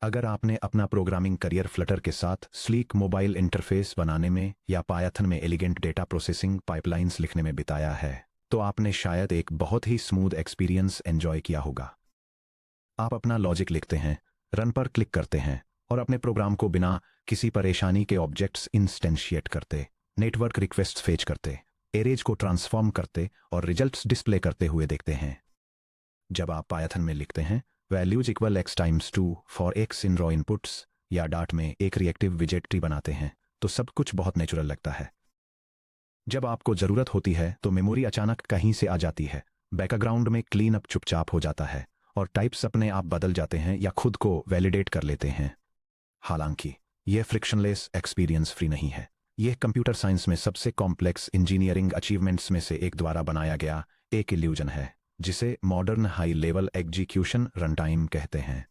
अगर आपने अपना प्रोग्रामिंग करियर फ्लटर के साथ स्लीक मोबाइल इंटरफेस बनाने में या पायथन में एलिगेंट डेटा प्रोसेसिंग पाइपलाइंस लिखने में बिताया है, तो आपने शायद एक बहुत ही स्मूथ एक्सपीरियंस एंजॉय किया होगा। आप अपना लॉजिक लिखते हैं, रन पर क्लिक करते हैं और अपने प्रोग्राम को बिना किसी परेशानी के ऑब्जेक्ट्स इंस्टेंशिएट करते, नेटवर्क रिक्वेस्ट्स फेच करते, एरेज को ट्रांसफॉर्म करते और रिजल्ट्स डिस्प्ले करते हुए देखते हैं। जब आप पायथन में लिखते हैं values equal x times 2 for x in raw inputs या डाट में एक रिएक्टिव विजेट ट्री बनाते हैं, तो सब कुछ बहुत नेचुरल लगता है। जब आपको जरूरत होती है तो मेमोरी अचानक कहीं से आ जाती है, बैकग्राउंड में क्लीन अप चुपचाप हो जाता है और टाइप्स अपने आप बदल जाते हैं या खुद को वैलिडेट कर लेते हैं। हालांकि यह फ्रिक्शनलेस एक्सपीरियंस फ्री नहीं है। यह कंप्यूटर साइंस में सबसे कॉम्प्लेक्स इंजीनियरिंग अचीवमेंट्स में से एक द्वारा बनाया गया एक इल्यूजन है, जिसे modern high level execution runtime कहते हैं।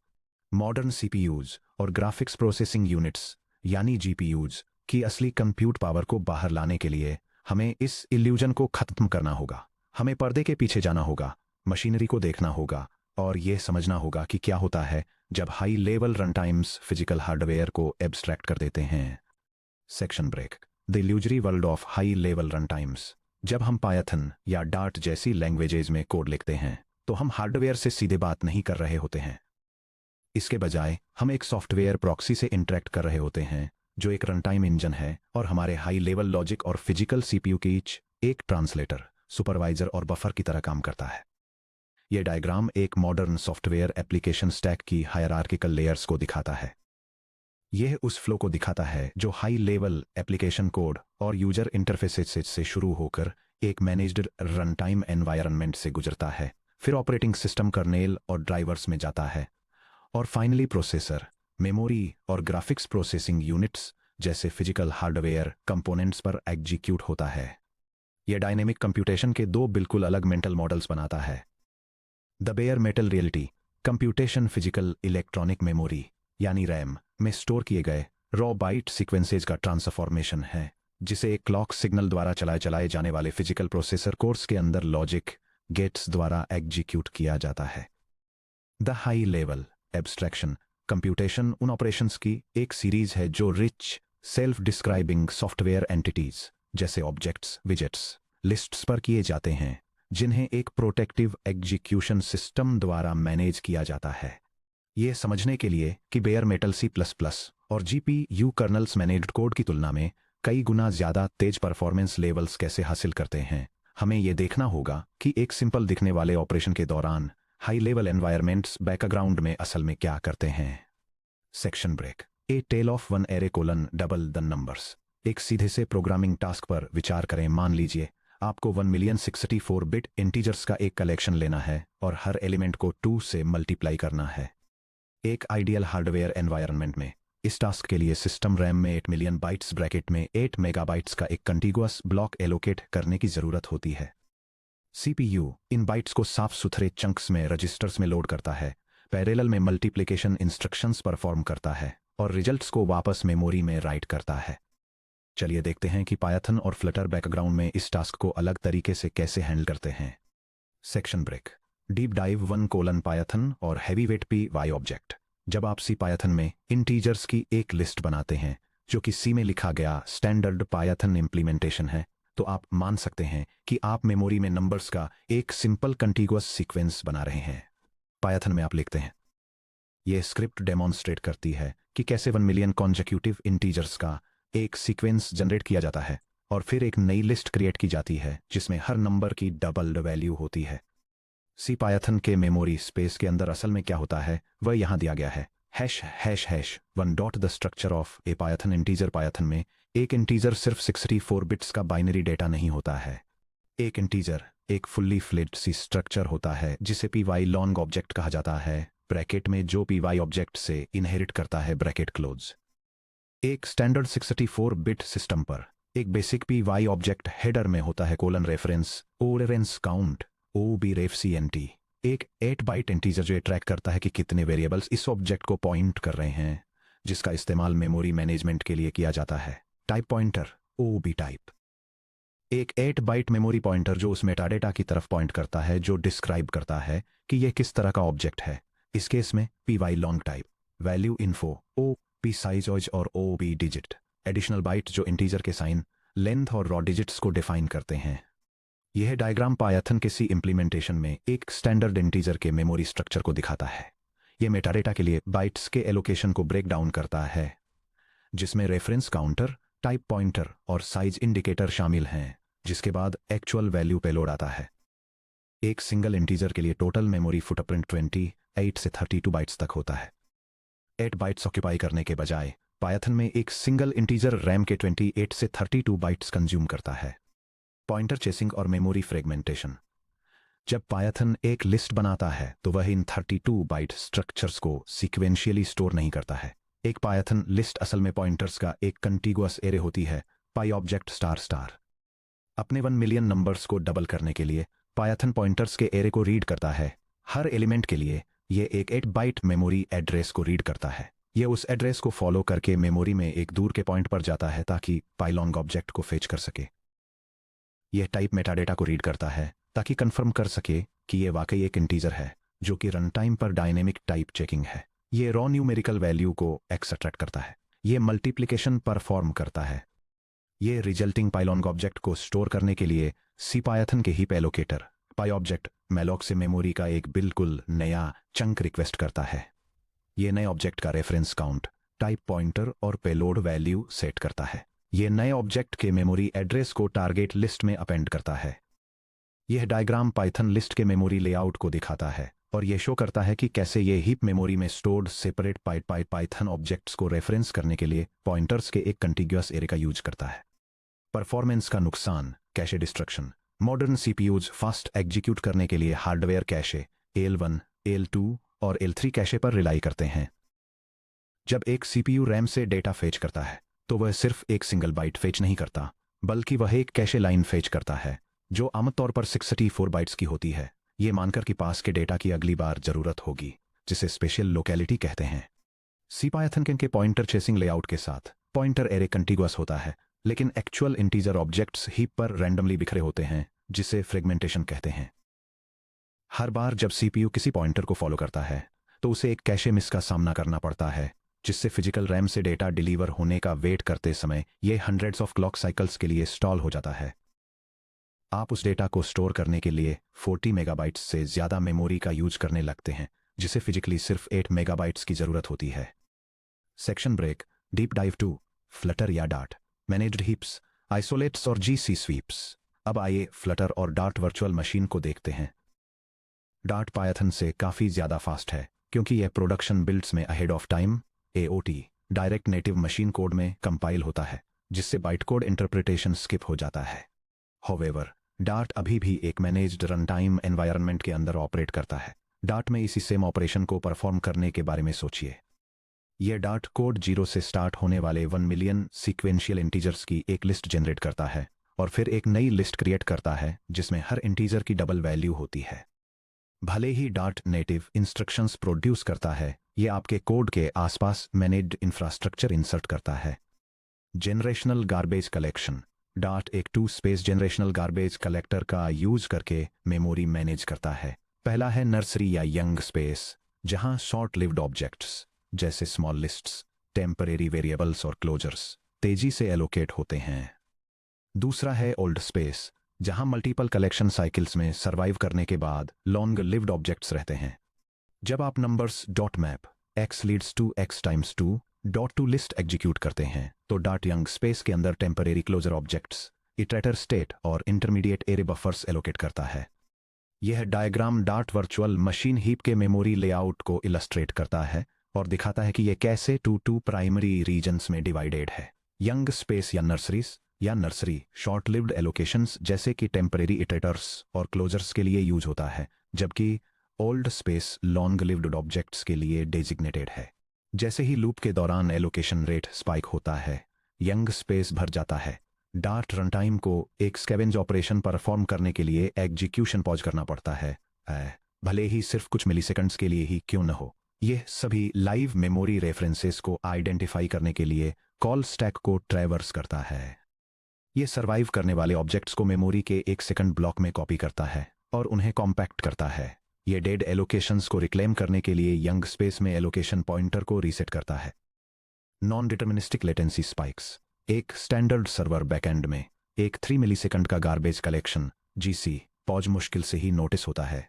मॉडर्न सीपीयूज और ग्राफिक्स प्रोसेसिंग यूनिट्स यानी जीपीयूज की असली कंप्यूट पावर को बाहर लाने के लिए हमें इस इल्यूजन को खत्म करना होगा। हमें पर्दे के पीछे जाना होगा, मशीनरी को देखना होगा और यह समझना होगा कि क्या होता है जब high level runtimes physical hardware को एब्स्ट्रैक्ट कर देते हैं। Section break. The illusory world of high level runtimes. जब हम पायथन या डार्ट जैसी लैंग्वेजेज में कोड लिखते हैं तो हम हार्डवेयर से सीधे बात नहीं कर रहे होते हैं। इसके बजाय हम एक सॉफ्टवेयर प्रॉक्सी से इंटरेक्ट कर रहे होते हैं जो एक रनटाइम इंजन है और हमारे हाई लेवल लॉजिक और फिजिकल सीपीयू के बीच एक ट्रांसलेटर, सुपरवाइजर और बफर की तरह काम करता है। यह डायग्राम एक मॉडर्न सॉफ्टवेयर एप्लीकेशन स्टैक की हायरार्किकल लेयर्स को दिखाता है। यह उस फ्लो को दिखाता है जो हाई लेवल एप्लीकेशन कोड और यूजर इंटरफेसेस से शुरू होकर एक मैनेज्ड रनटाइम एनवायरनमेंट से गुजरता है, फिर ऑपरेटिंग सिस्टम कर्नेल और ड्राइवर्स में जाता है और फाइनली प्रोसेसर, मेमोरी और ग्राफिक्स प्रोसेसिंग यूनिट्स जैसे फिजिकल हार्डवेयर कंपोनेंट्स पर एग्जीक्यूट होता है। यह डायनेमिक कंप्यूटेशन के दो बिल्कुल अलग मेंटल मॉडल्स बनाता है। The bare metal reality computation physical electronic memory यानी रैम में स्टोर किए गए रॉ बाइट सीक्वेंसेज का ट्रांसफॉर्मेशन है, जिसे एक क्लॉक सिग्नल द्वारा चलाए जाने वाले फिजिकल प्रोसेसर कोर्स के अंदर लॉजिक गेट्स द्वारा एग्जीक्यूट किया जाता है। The high level abstraction computation उन ऑपरेशंस की एक सीरीज है जो rich self describing software entities जैसे ऑब्जेक्ट्स, विजेट्स, लिस्ट्स पर किए जाते हैं, जिन्हें एक प्रोटेक्टिव एग्जीक्यूशन सिस्टम द्वारा मैनेज किया जाता है। यह समझने के लिए कि बेयर मेटल C++ और GPU कर्नल्स मैनेज्ड कोड की तुलना में कई गुना ज्यादा तेज परफॉर्मेंस लेवल्स कैसे हासिल करते हैं, हमें यह देखना होगा कि एक सिंपल दिखने वाले ऑपरेशन के दौरान हाई लेवल एनवायरनमेंट्स बैकग्राउंड में असल में क्या करते हैं। Section break. A tale of one array colon double the numbers. एक सीधे से प्रोग्रामिंग टास्क पर विचार करें। मान लीजिए आपको 1,064 बिट इंटीजर्स का एक कलेक्शन लेना है और हर एलिमेंट को 2 से मल्टीप्लाई करना है। एक आइडियल हार्डवेयर एनवायरनमेंट में इस टास्क के लिए सिस्टम रैम में 8 मिलियन बाइट्स ब्रैकेट में 8 मेगाबाइट्स का एक कंटीगुअस ब्लॉक एलोकेट करने की जरूरत होती है। सीपीयू इन बाइट्स को साफ सुथरे चंक्स में रजिस्टर्स में लोड करता है, पैरेलल में मल्टीप्लिकेशन इंस्ट्रक्शंस परफॉर्म करता है और रिजल्ट्स को वापस मेमोरी में राइट करता है। चलिए देखते हैं कि पायथन और फ्लटर बैकग्राउंड में इस टास्क को अलग तरीके से कैसे हैंडल करते हैं। Section break. Deep dive 1 Python और हैवी वेट PY ऑब्जेक्ट। जब आप सी पायथन में इंटीजर्स की एक लिस्ट बनाते हैं जो कि सी में लिखा गया स्टैंडर्ड पायथन इंप्लीमेंटेशन है, तो आप मान सकते हैं कि आप मेमोरी में नंबर्स का एक सिंपल कंटीगुअस सीक्वेंस बना रहे हैं। पायथन में आप लिखते हैं। यह स्क्रिप्ट डेमोन्स्ट्रेट करती है कि कैसे 1 मिलियन कॉन्सेक्यूटिव इंटीजर्स का एक सीक्वेंस जनरेट किया जाता है और फिर एक नई लिस्ट क्रिएट की जाती है जिसमें हर नंबर की डबल वैल्यू होती है। सी पायथन के मेमोरी स्पेस के अंदर असल में क्या होता है वह यहां दिया गया है। ###1 dot the structure of A Python integer. Python में एक इंटीजर सिर्फ 64 बिट्स का बाइनरी डेटा नहीं होता है। एक इंटीजर एक फुल्ली फ्लेज्ड सी स्ट्रक्चर होता है जिसे PY लॉन्ग ऑब्जेक्ट कहा जाता है, ब्रैकेट में जो PY ऑब्जेक्ट से इनहेरिट करता है, ब्रैकेट क्लोज। एक स्टैंडर्ड 64 बिट सिस्टम पर एक बेसिक PY ऑब्जेक्ट हेडर में होता है colon reference orans count OBREFCNT, एक 8 बाइट इंटीजर जो ट्रैक करता है कि कितने वेरिएबल्स इस ऑब्जेक्ट को पॉइंट कर रहे हैं, जिसका इस्तेमाल मेमोरी मैनेजमेंट के लिए किया जाता है। टाइप पॉइंटर OB टाइप, एक 8 बाइट मेमोरी पॉइंटर जो उस मेटाडेटा की तरफ पॉइंट करता है जो डिस्क्राइब करता है कि यह किस तरह का ऑब्जेक्ट है। इस केस में PY long type. Value info O P size और O B digit additional byte जो इंटीजर के साइन लेंथ और रॉ डिजिट्स को डिफाइन करते हैं। यह डायग्राम पायथन के सी इम्प्लीमेंटेशन में एक स्टैंडर्ड इंटीजर के मेमोरी स्ट्रक्चर को दिखाता है। यह मेटाडेटा के लिए बाइट्स के एलोकेशन को ब्रेक डाउन करता है, जिसमें रेफरेंस काउंटर, टाइप पॉइंटर और साइज इंडिकेटर शामिल हैं, जिसके बाद एक्चुअल वैल्यू पेलोड आता है। एक सिंगल इंटीजर के लिए टोटल मेमोरी फुटप्रिंट 28 से 32 बाइट्स तक होता है। 8 बाइट्स ऑक्यूपाई करने के बजाय पायथन में एक सिंगल इंटीजर रैम के 28 से 32 बाइट्स कंज्यूम करता है। पॉइंटर चेसिंग और मेमोरी फ्रेगमेंटेशन। जब पायथन एक लिस्ट बनाता है तो वह इन 32 बाइट स्ट्रक्चर्स को सीक्वेंशियली स्टोर नहीं करता है। एक पायथन लिस्ट असल में पॉइंटर्स का एक कंटीगुअस एरे होती है, पाई ऑब्जेक्ट स्टार स्टार। अपने 1 मिलियन नंबर्स को डबल करने के लिए पायथन पॉइंटर्स के एरे को रीड करता है। हर एलिमेंट के लिए यह एक 8 बाइट मेमोरी एड्रेस को रीड करता है। यह उस एड्रेस को फॉलो करके मेमोरी में एक दूर के पॉइंट पर जाता है ताकि पाइलॉन्ग ऑब्जेक्ट को फेच कर सके। यह टाइप मेटाडेटा को रीड करता है ताकि कंफर्म कर सके कि यह वाकई एक इंटीजर है, जो कि रन टाइम पर डायनेमिक टाइप चेकिंग है। यह रॉ न्यूमेरिकल वैल्यू को एक्सट्रैक्ट करता है। यह मल्टीप्लिकेशन परफॉर्म करता है। यह रिजल्टिंग पाइलॉन्ग ऑब्जेक्ट को स्टोर करने के लिए सी पायथन के हीप एलोकेटर पाई ऑब्जेक्ट मैलॉक से मेमोरी का एक बिल्कुल नया चंक रिक्वेस्ट करता है। यह नए ऑब्जेक्ट का रेफरेंस काउंट, टाइप पॉइंटर और पेलोड वैल्यू सेट करता है। यह नए ऑब्जेक्ट के मेमोरी एड्रेस को टारगेट लिस्ट में अपेंड करता है। यह डायग्राम पाइथन लिस्ट के मेमोरी लेआउट को दिखाता है और यह शो करता है कि कैसे यह हीप मेमोरी में स्टोर्ड सेपरेट पाइथन ऑब्जेक्ट्स को रेफरेंस करने के लिए पॉइंटर्स के एक कंटीग्यूअस एरे का यूज करता है। परफॉर्मेंस का नुकसान, cache destruction. Modern CPUs fast execute करने के लिए हार्डवेयर कैशे L1, L2 और L3 कैशे पर रिलाई करते हैं। जब एक सीपीयू रैम से डेटा फेच करता है तो वह सिर्फ एक सिंगल बाइट फेच नहीं करता, बल्कि वह एक कैशे लाइन फेच करता है जो आमतौर पर 64 बाइट्स की होती है, ये मानकर कि पास के डेटा की अगली बार जरूरत होगी, जिसे स्पेशल लोकेलिटी कहते हैं। सी पायथन के पॉइंटर चेसिंग लेआउट के साथ पॉइंटर एरे कंटीग्यूअस होता है, लेकिन एक्चुअल इंटीजर ऑब्जेक्ट्स हीप पर रैंडमली बिखरे होते हैं, जिसे फ्रेगमेंटेशन कहते हैं। हर बार जब सीपीयू किसी पॉइंटर को फॉलो करता है तो उसे एक कैशे मिस का सामना करना पड़ता है, जिससे फिजिकल रैम से डेटा डिलीवर होने का वेट करते समय यह हंड्रेड्स ऑफ क्लॉक साइकिल्स के लिए स्टॉल हो जाता है। आप उस डेटा को स्टोर करने के लिए 40 मेगाबाइट्स से ज्यादा मेमोरी का यूज करने लगते हैं, जिसे फिजिकली सिर्फ 8 मेगाबाइट्स की जरूरत होती है। Section break, deep dive two Flutter या डार्ट, मैनेज्ड हीप्स, आइसोलेट्स और जीसी स्वीप्स। अब आइए फ्लटर और डार्ट वर्चुअल मशीन को देखते हैं। डार्ट पायथन से काफी ज्यादा फास्ट है क्योंकि यह प्रोडक्शन बिल्ड्स में ahead of time AOT direct native machine code में कंपाइल होता है, जिससे बाइट कोड इंटरप्रिटेशन स्किप हो जाता है। होवेवर, डार्ट अभी भी एक मैनेज्ड रन टाइम एनवायरनमेंट के अंदर ऑपरेट करता है। डार्ट में इसी सेम ऑपरेशन को परफॉर्म करने के बारे में सोचिए। यह डार्ट कोड 0 से स्टार्ट होने वाले 1 मिलियन सीक्वेंशियल इंटीजर्स की एक लिस्ट जनरेट करता है और फिर एक नई लिस्ट क्रिएट करता है जिसमें हर इंटीजर की डबल वैल्यू होती है। भले ही डार्ट नेटिव इंस्ट्रक्शंस प्रोड्यूस करता है, यह आपके कोड के आसपास मैनेज्ड इंफ्रास्ट्रक्चर इंसर्ट करता है। जनरेशनल गार्बेज कलेक्शन, डार्ट एक 2 स्पेस जनरेशनल गार्बेज कलेक्टर का यूज करके मेमोरी मैनेज करता है। पहला है नर्सरी या यंग स्पेस, जहां शॉर्ट लिव्ड ऑब्जेक्ट्स जैसे स्मॉल लिस्ट्स, टेम्परेरी वेरिएबल्स और क्लोजर्स तेजी से एलोकेट होते हैं। दूसरा है ओल्ड स्पेस, जहां मल्टीपल कलेक्शन साइकिल्स में सर्वाइव करने के बाद लॉन्ग लिव्ड ऑब्जेक्ट्स रहते हैं। जब आप numbers dot map x leads to x times 2 dot to list execute करते हैं तो डार्ट यंग स्पेस के अंदर temporary closure objects, iterator state और इंटरमीडिएट एरे बफर्स एलोकेट करता है। यह diagram Dart virtual machine heap के मेमोरी लेआउट को इलस्ट्रेट करता है और दिखाता है कि यह कैसे 2 प्राइमरी रीजन्स में डिवाइडेड है। यंग स्पेस या नर्सरी शॉर्ट लिव्ड एलोकेशंस जैसे कि टेम्परेरी इटरेटर्स और क्लोजर्स के लिए यूज होता है, जबकि old space long lived objects के लिए डेजिग्नेटेड है। जैसे ही लूप के दौरान एलोकेशन रेट स्पाइक होता है, यंग स्पेस भर जाता है। डार्ट रनटाइम को एक स्कैवेंज ऑपरेशन परफॉर्म करने के लिए एग्जीक्यूशन पॉज करना पड़ता है, भले ही सिर्फ कुछ मिलीसेकंड्स के लिए ही क्यों न हो। यह सभी लाइव मेमोरी रेफरेंसेस को आइडेंटिफाई करने के लिए कॉल स्टैक को ट्रैवर्स करता है। यह सर्वाइव करने वाले ऑब्जेक्ट्स को मेमोरी के 1 सेकंड ब्लॉक में कॉपी करता है और उन्हें कॉम्पैक्ट करता है। ये डेड एलोकेशंस को रिक्लेम करने के लिए यंग स्पेस में एलोकेशन पॉइंटर को रीसेट करता है। Non deterministic latency spikes. एक स्टैंडर्ड सर्वर बैकएंड में एक 3 मिलीसेकंड का गार्बेज कलेक्शन जीसी पॉज मुश्किल से ही नोटिस होता है,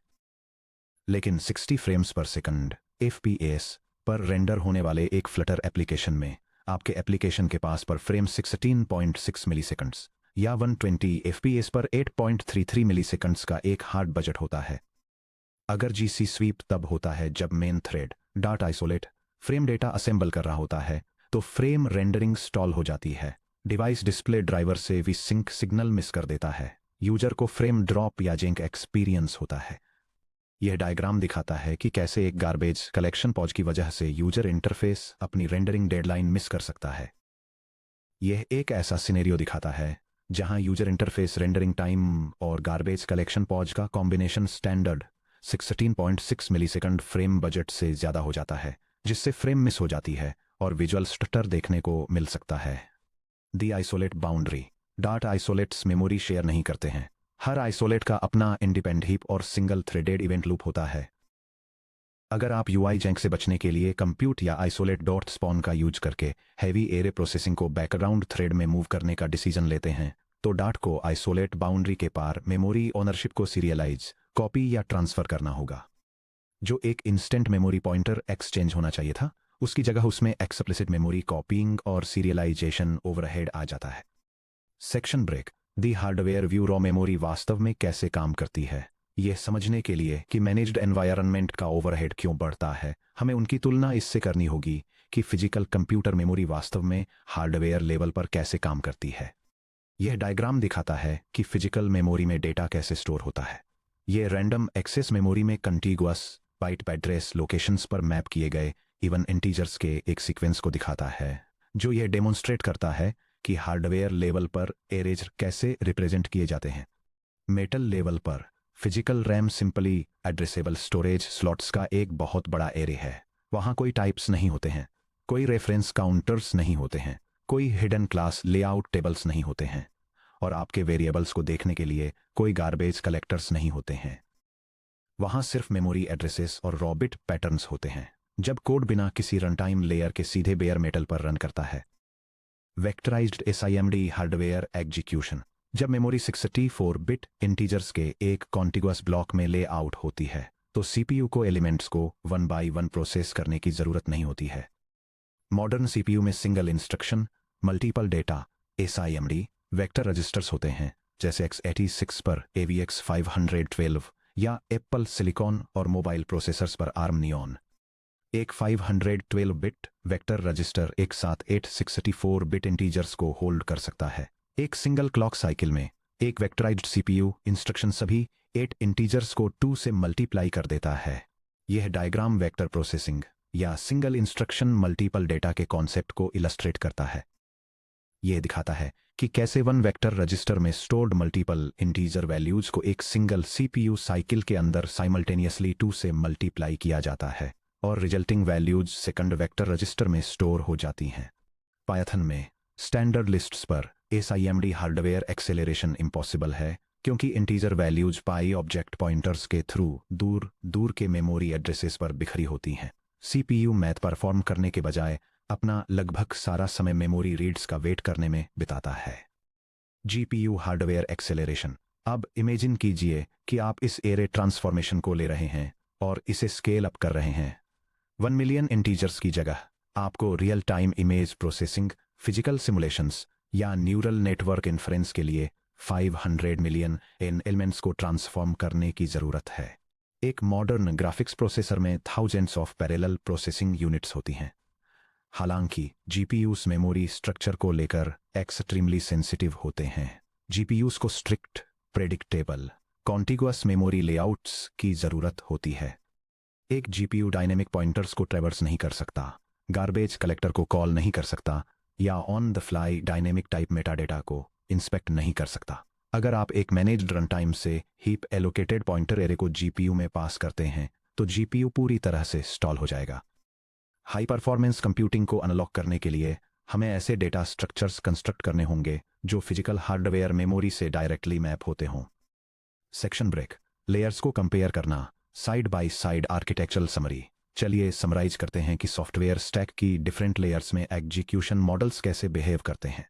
लेकिन 60 फ्रेम्स पर सेकंड FPS पर रेंडर होने वाले एक फ्लटर एप्लीकेशन में आपके एप्लीकेशन के पास पर फ्रेम 16.6 मिलीसेकंड्स या 120 FPS पर 8.33 मिलीसेकंड्स का एक हार्ड बजट होता है। अगर जीसी स्वीप तब होता है जब main thread data isolate frame data assemble कर रहा होता है, तो फ्रेम रेंडरिंग स्टॉल हो जाती है। डिवाइस डिस्प्ले ड्राइवर से भी सिंक सिग्नल मिस कर देता है। यूजर को फ्रेम ड्रॉप या जेंक एक्सपीरियंस होता है। यह डायग्राम दिखाता है कि कैसे एक गार्बेज कलेक्शन पॉज की वजह से यूजर इंटरफेस अपनी रेंडरिंग डेडलाइन मिस कर सकता है। यह एक ऐसा सिनेरियो दिखाता है जहां यूजर इंटरफेस रेंडरिंग टाइम और गार्बेज कलेक्शन पॉज का combination standard 16.6 millisecond frame budget से ज्यादा हो जाता है, जिससे फ्रेम मिस हो जाती है और विजुअल स्टटर देखने को मिल सकता है। The isolate boundary. Data isolates memory share नहीं करते हैं। हर आइसोलेट का अपना इंडिपेंडेंट हीप और सिंगल थ्रेडेड इवेंट लूप होता है। अगर आप यूआई जैंक से बचने के लिए कंप्यूट या आइसोलेट डॉट स्पॉन का यूज करके हैवी एरे प्रोसेसिंग को बैकग्राउंड थ्रेड में मूव करने का डिसीजन लेते हैं, तो डाट को आइसोलेट बाउंड्री के पार मेमोरी ओनरशिप को सीरियलाइज, कॉपी या ट्रांसफर करना होगा। जो एक इंस्टेंट मेमोरी पॉइंटर एक्सचेंज होना चाहिए था, उसकी जगह उसमें एक्सप्लिसिट मेमोरी कॉपीइंग और सीरियलाइजेशन ओवरहेड आ जाता है। Section break. The hardware view raw memory वास्तव में कैसे काम करती है, यह समझने के लिए कि मैनेज्ड एनवायरनमेंट का ओवरहेड क्यों बढ़ता है, हमें उनकी तुलना इससे करनी होगी कि फिजिकल कंप्यूटर मेमोरी वास्तव में हार्डवेयर लेवल पर कैसे काम करती है। यह डायग्राम दिखाता है कि फिजिकल मेमोरी में डेटा कैसे स्टोर होता है। यह रैंडम एक्सेस मेमोरी में कंटीगुअस बाइट एड्रेस लोकेशंस पर मैप किए गए इवन इंटीजर्स के एक सीक्वेंस को दिखाता है, जो यह डेमोन्स्ट्रेट करता है कि हार्डवेयर लेवल पर एरेज कैसे रिप्रेजेंट किए जाते हैं। मेटल लेवल पर physical RAM simply addressable storage slots का एक बहुत बड़ा एरे है। वहां कोई टाइप्स नहीं होते हैं, कोई रेफरेंस काउंटर्स नहीं होते हैं, कोई हिडन क्लास लेआउट टेबल्स नहीं होते हैं, और आपके वेरिएबल्स को देखने के लिए कोई गार्बेज कलेक्टर्स नहीं होते हैं। वहां सिर्फ मेमोरी एड्रेसेस और रॉ बिट पैटर्न्स होते हैं। जब कोड बिना किसी रनटाइम लेयर के सीधे बेयर मेटल पर रन करता है। वेक्टराइज्ड SIMD हार्डवेयर एग्जीक्यूशन। जब मेमोरी 64 बिट इंटीजर्स के एक कॉन्टिगुअस ब्लॉक में ले आउट होती है, तो CPU को एलिमेंट्स को 1 by 1 प्रोसेस करने की जरूरत नहीं होती है। मॉडर्न CPU में single instruction multiple data SIMD vector registers होते हैं, जैसे x86 पर AVX 512 या एप्पल सिलिकॉन और मोबाइल प्रोसेसर्स पर ARM नियॉन। एक 512 बिट वेक्टर रजिस्टर एक साथ 864 बिट इंटीजर्स को होल्ड कर सकता है। एक सिंगल क्लॉक साइकिल में एक वेक्टराइज्ड CPU इंस्ट्रक्शन सभी 8 इंटीजर्स को 2 से मल्टीप्लाई कर देता है। यह डायग्राम वेक्टर प्रोसेसिंग या सिंगल इंस्ट्रक्शन मल्टीपल डेटा के कॉन्सेप्ट को इलस्ट्रेट करता है। यह दिखाता है कि कैसे वन वेक्टर रजिस्टर में स्टोर्ड मल्टीपल इंटीजर वैल्यूज को एक सिंगल CPU साइकिल के अंदर साइमल्टेनियसली 2 से मल्टीप्लाई किया जाता है और resulting values second vector register में स्टोर हो जाती हैं। पायथन में स्टैंडर्ड लिस्ट्स पर SIMD हार्डवेयर एक्सेलरेशन इम्पॉसिबल है, क्योंकि इंटीजर वैल्यूज पाई ऑब्जेक्ट पॉइंटर्स के थ्रू दूर दूर के मेमोरी एड्रेसेस पर बिखरी होती हैं। CPU मैथ परफॉर्म करने के बजाय अपना लगभग सारा समय मेमोरी रीड्स का वेट करने में बिताता है। GPU hardware acceleration. अब इमेजिन कीजिए कि आप इस एरे ट्रांसफॉर्मेशन को ले रहे हैं और इसे स्केल अप कर रहे हैं। 1 मिलियन इंटीजर्स की जगह आपको real time image processing, physical simulations या न्यूरल नेटवर्क इन्फ्रेंस के लिए 500 मिलियन इन एलिमेंट्स को ट्रांसफॉर्म करने की जरूरत है। एक मॉडर्न ग्राफिक्स प्रोसेसर में thousands of parallel processing units होती हैं। हालांकि GPUs मेमोरी स्ट्रक्चर को लेकर एक्सट्रीमली सेंसिटिव होते हैं। GPUs को strict, predictable, contiguous memory layouts की जरूरत होती है। एक GPU डायनेमिक पॉइंटर्स को ट्रैवर्स नहीं कर सकता, गार्बेज कलेक्टर को कॉल नहीं कर सकता या on the fly dynamic type metadata को इंस्पेक्ट नहीं कर सकता। अगर आप एक मैनेज्ड रन टाइम से हीप एलोकेटेड पॉइंटर एरे को GPU में पास करते हैं, तो GPU पूरी तरह से स्टॉल हो जाएगा। हाई परफॉर्मेंस कंप्यूटिंग को अनलॉक करने के लिए हमें ऐसे डेटा स्ट्रक्चर्स कंस्ट्रक्ट करने होंगे जो फिजिकल हार्डवेयर मेमोरी से डायरेक्टली मैप होते हों। Section break. लेयर्स को कंपेयर करना। Side by side architectural summary. चलिए समराइज करते हैं कि सॉफ्टवेयर स्टैक की डिफरेंट लेयर्स में एग्जीक्यूशन मॉडल्स कैसे बिहेव करते हैं।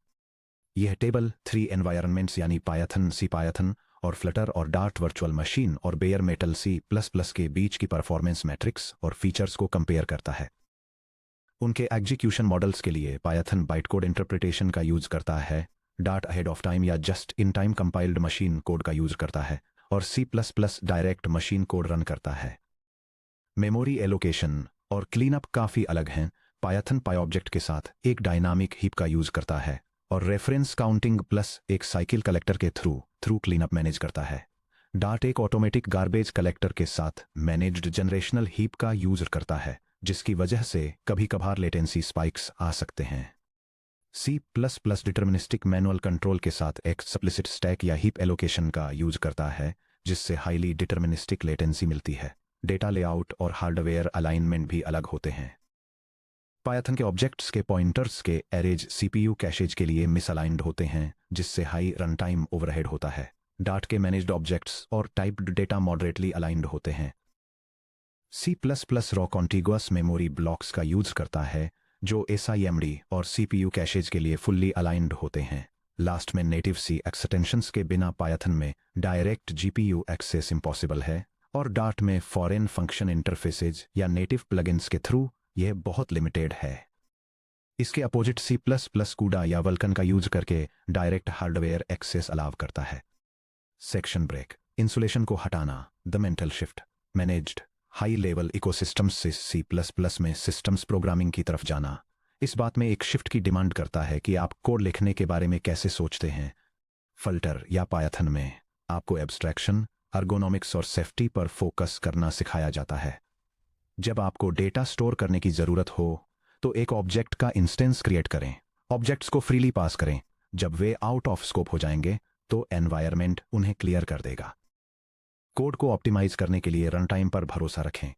यह टेबल 3 एनवायरनमेंट्स यानी पायथन, सी पायथन और फ्लटर और डार्ट वर्चुअल मशीन और बेयर मेटल C++ के बीच की परफॉर्मेंस मैट्रिक्स और फीचर्स को कंपेयर करता है। उनके एग्जीक्यूशन मॉडल्स के लिए पायथन बाइटकोड इंटरप्रिटेशन का यूज करता है, डार्ट अहेड ऑफ टाइम या just in time compiled machine code का यूज करता है और C++ direct machine code run करता है। मेमोरी एलोकेशन और क्लीनअप काफ़ी अलग हैं। पायथन पायऑब्जेक्ट के साथ एक डायनामिक हीप का यूज करता है और रेफरेंस काउंटिंग प्लस एक साइकिल कलेक्टर के थ्रू क्लीनअप मैनेज करता है। डार्ट एक ऑटोमेटिक गार्बेज कलेक्टर के साथ मैनेज्ड जनरेशनल हीप का यूज करता है, जिसकी वजह से कभी कभार लेटेंसी स्पाइक्स आ सकते हैं। C++ डिटर्मिनिस्टिक मैनुअल कंट्रोल के साथ एक्सप्लिसिट स्टैक या हीप एलोकेशन का यूज करता है, जिससे हाईली डिटर्मिनिस्टिक लेटेंसी मिलती है। डेटा लेआउट और हार्डवेयर अलाइनमेंट भी अलग होते हैं। पायथन के ऑब्जेक्ट्स के पॉइंटर्स के एरेज CPU कैशेज के लिए मिसअलाइंड होते हैं, जिससे हाई रन टाइम ओवरहेड होता है। डार्ट के मैनेज्ड ऑब्जेक्ट्स और टाइप्ड डेटा मॉडरेटली अलाइंड होते हैं। C++ raw contiguous memory blocks का यूज करता है, जो SIMD और CPU कैशेज के लिए फुल्ली अलाइंड होते हैं। लास्ट में नेटिव C एक्सटेंशंस के बिना पायथन में डायरेक्ट GPU एक्सेस इम्पॉसिबल है और डार्ट में फॉरेन फंक्शन इंटरफेसेज या नेटिव प्लगइन्स के थ्रू यह बहुत लिमिटेड है। इसके अपोजिट C++ कूडा या वल्कन का यूज करके डायरेक्ट हार्डवेयर एक्सेस अलाव करता है। Section break. इंसुलेशन को हटाना। The mental shift. Managed high level ecosystems से C++ में सिस्टम्स प्रोग्रामिंग की तरफ जाना इस बात में एक शिफ्ट की डिमांड करता है कि आप कोड लिखने के बारे में कैसे सोचते हैं। फ्लटर या पायथन में आपको एब्स्ट्रैक्शन, अर्गोनॉमिक्स और सेफ्टी पर फोकस करना सिखाया जाता है। जब आपको डेटा स्टोर करने की जरूरत हो तो एक ऑब्जेक्ट का इंस्टेंस क्रिएट करें। ऑब्जेक्ट्स को फ्रीली पास करें। जब वे आउट ऑफ स्कोप हो जाएंगे तो एनवायरनमेंट उन्हें क्लियर कर देगा। कोड को ऑप्टिमाइज करने के लिए रन टाइम पर भरोसा रखें।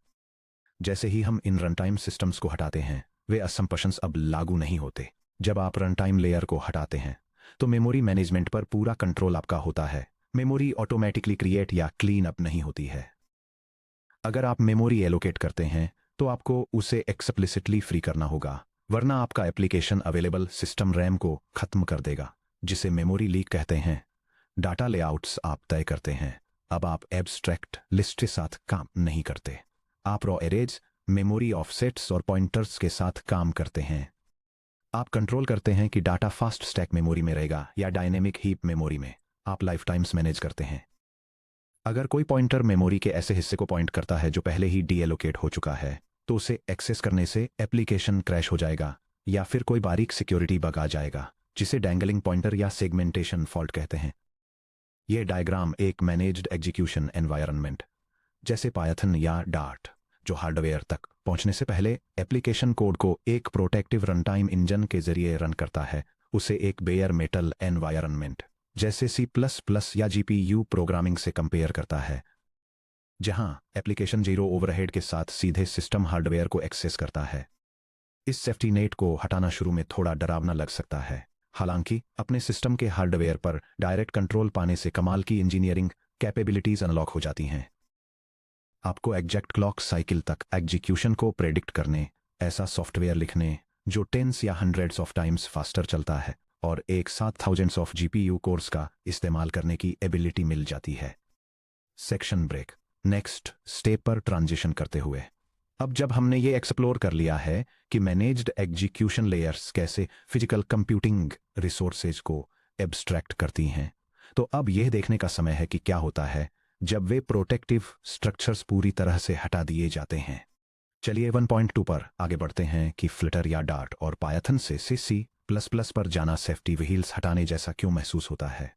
जैसे ही हम इन रन टाइम सिस्टम्स को हटाते हैं, वे असम्पशंस अब लागू नहीं होते। जब आप रन टाइम लेयर को हटाते हैं तो मेमोरी मैनेजमेंट पर पूरा कंट्रोल आपका होता है। मेमोरी ऑटोमेटिकली क्रिएट या क्लीन अप नहीं होती है। अगर आप मेमोरी एलोकेट करते हैं तो आपको उसे एक्सप्लिसिटली फ्री करना होगा, वरना आपका एप्लीकेशन अवेलेबल सिस्टम रैम को खत्म कर देगा, जिसे मेमोरी लीक कहते हैं। डाटा लेआउट्स आप तय करते हैं। अब आप एब्स्ट्रैक्ट लिस्ट के साथ काम नहीं करते। आप रॉ एरेज, मेमोरी ऑफसेट्स और पॉइंटर्स के साथ काम करते हैं। आप कंट्रोल करते हैं कि डाटा फास्ट स्टैक मेमोरी में रहेगा या डायनेमिक हीप मेमोरी में। आप लाइफ टाइम्स मैनेज करते हैं। अगर कोई पॉइंटर मेमोरी के ऐसे हिस्से को पॉइंट करता है जो पहले ही डीएलोकेट हो चुका है, तो उसे एक्सेस करने से एप्लीकेशन क्रैश हो जाएगा या फिर कोई बारीक सिक्योरिटी बग आ जाएगा, जिसे डैंगलिंग पॉइंटर या सेगमेंटेशन फॉल्ट कहते हैं। यह डायग्राम एक मैनेज्ड एग्जीक्यूशन एनवायरनमेंट जैसे पायथन या डार्ट, जो हार्डवेयर तक पहुंचने से पहले एप्लीकेशन कोड को एक प्रोटेक्टिव रनटाइम इंजन के जरिए रन करता है, उसे एक बेयर मेटल एनवायरनमेंट जैसे C++ या GPU प्रोग्रामिंग से कंपेयर करता है, जहां एप्लीकेशन जीरो ओवरहेड के साथ सीधे सिस्टम हार्डवेयर को एक्सेस करता है। इस सेफ्टी नेट को हटाना शुरू में थोड़ा डरावना लग सकता है, हालांकि अपने सिस्टम के हार्डवेयर पर डायरेक्ट कंट्रोल पाने से कमाल की इंजीनियरिंग कैपेबिलिटीज अनलॉक हो जाती हैं। आपको एग्जैक्ट क्लॉक साइकिल तक एग्जीक्यूशन को प्रेडिक्ट करने, ऐसा सॉफ्टवेयर लिखने जो टेंस या हंड्रेड्स ऑफ टाइम्स फास्टर चलता है और एक साथ थाउजेंड्स ऑफ GPU कोर्स का इस्तेमाल करने की एबिलिटी मिल जाती है। Section break. नेक्स्ट स्टेप पर ट्रांजिशन करते हुए, अब जब हमने ये एक्सप्लोर कर लिया है कि मैनेज्ड एग्जीक्यूशन लेयर्स कैसे फिजिकल कंप्यूटिंग रिसोर्सेज को एब्स्ट्रैक्ट करती हैं, तो अब यह देखने का समय है कि क्या होता है जब वे प्रोटेक्टिव स्ट्रक्चर्स पूरी तरह से हटा दिए जाते हैं। चलिए 1.2 पर आगे बढ़ते हैं कि फ्लटर या डार्ट और पायथन से C++ पर जाना सेफ्टी व्हील्स हटाने जैसा क्यों महसूस होता है।